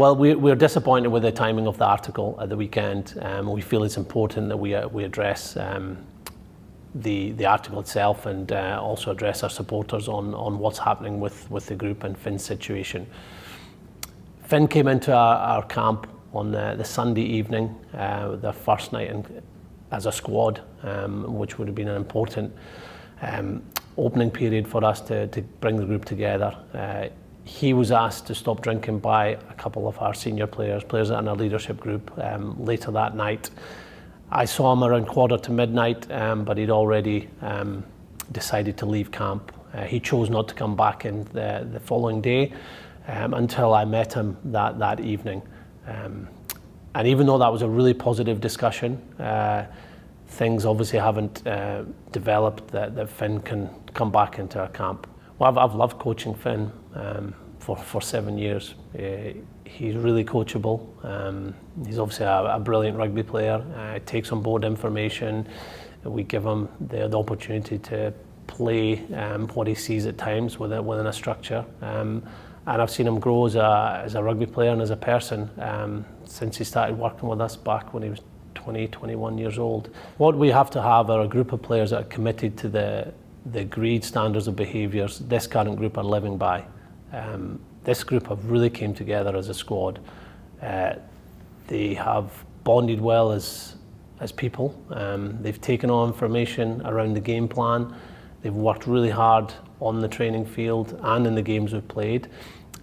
Well, we're disappointed with the timing of the article at the weekend. We feel it's important that we address the article itself and also address our supporters on what's happening with the group and Finn's situation. Finn came into our camp on the Sunday evening, their first night as a squad, which would have been an important opening period for us to bring the group together. He was asked to stop drinking by a couple of our senior players in our leadership group later that night. I saw him around 11:45, but he'd already decided to leave camp. He chose not to come back in the following day until I met him that evening. And even though that was a really positive discussion, things obviously haven't developed that Finn can come back into our camp. Well, I've loved coaching Finn for 7 years. He's really coachable. He's obviously a brilliant rugby player. Takes on board information. We give him the opportunity to play what he sees at times within a structure. And I've seen him grow as a rugby player and as a person since he started working with us back when he was 20, 21 years old. What we have to have are a group of players that are committed to the agreed standards of behaviours this current group are living by. This group have really came together as a squad. They have bonded well as people. They've taken on information around the game plan. They've worked really hard on the training field and in the games we've played.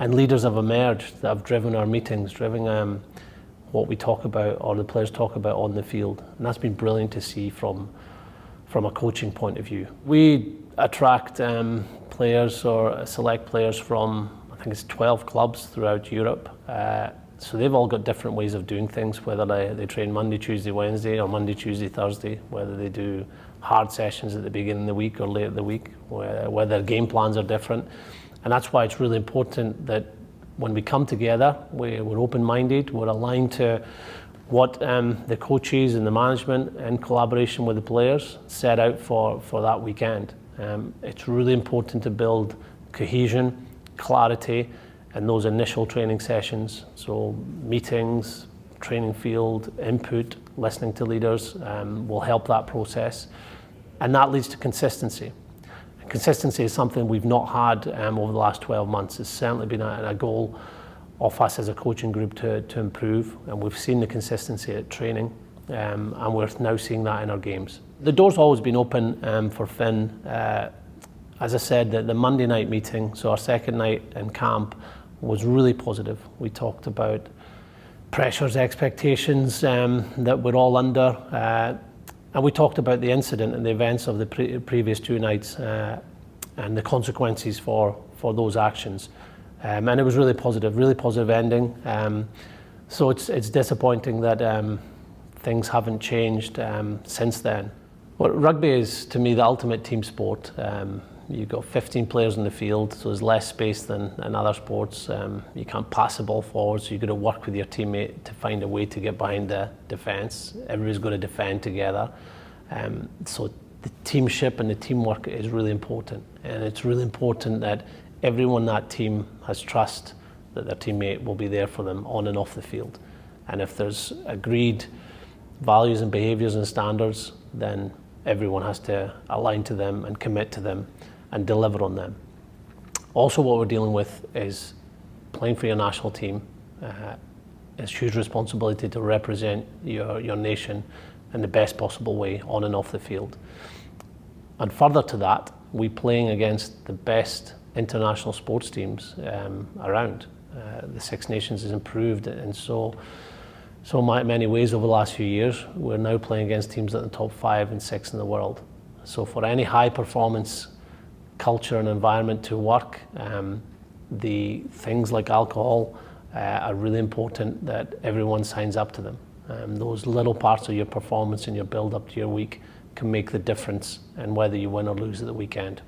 And leaders have emerged that have driven our meetings, driven what we talk about or the players talk about on the field. And that's been brilliant to see from a coaching point of view. We attract players or select players from, I think it's 12 clubs throughout Europe. So they've all got different ways of doing things, whether they train Monday, Tuesday, Wednesday, or Monday, Tuesday, Thursday, whether they do hard sessions at the beginning of the week or late in the week, whether their game plans are different. And that's why it's really important that when we come together, we're open-minded, we're aligned to what the coaches and the management in collaboration with the players set out for that weekend. It's really important to build cohesion, clarity, and those initial training sessions. So meetings, training field, input, listening to leaders will help that process. And that leads to consistency. And consistency is something we've not had over the last 12 months. It's certainly been a goal of us as a coaching group to improve. And we've seen the consistency at training. And we're now seeing that in our games. The door's always been open for Finn. As I said, the Monday night meeting, so our second night in camp, was really positive. We talked about pressures, expectations that we're all under, and we talked about the incident and the events of the previous two nights and the consequences for those actions. And it was really positive ending. So it's disappointing that things haven't changed since then. Well, rugby is, to me, the ultimate team sport. You've got 15 players in the field, so there's less space than in other sports. You can't pass the ball forward, so you've got to work with your teammate to find a way to get behind the defence. Everybody's got to defend together. So the teamship and the teamwork is really important. And it's really important that everyone in that team has trust that their teammate will be there for them on and off the field. And if there's agreed values and behaviours and standards, then everyone has to align to them and commit to them and deliver on them. Also, what we're dealing with is playing for your national team. It's huge responsibility to represent your nation in the best possible way on and off the field. And further to that, we're playing against the best international sports teams around. The Six Nations has improved in so many ways over the last few years. We're now playing against teams at the top 5 and 6 in the world. So for any high performance culture and environment to work, the things like alcohol are really important that everyone signs up to them. Those little parts of your performance and your build up to your week can make the difference in whether you win or lose at the weekend.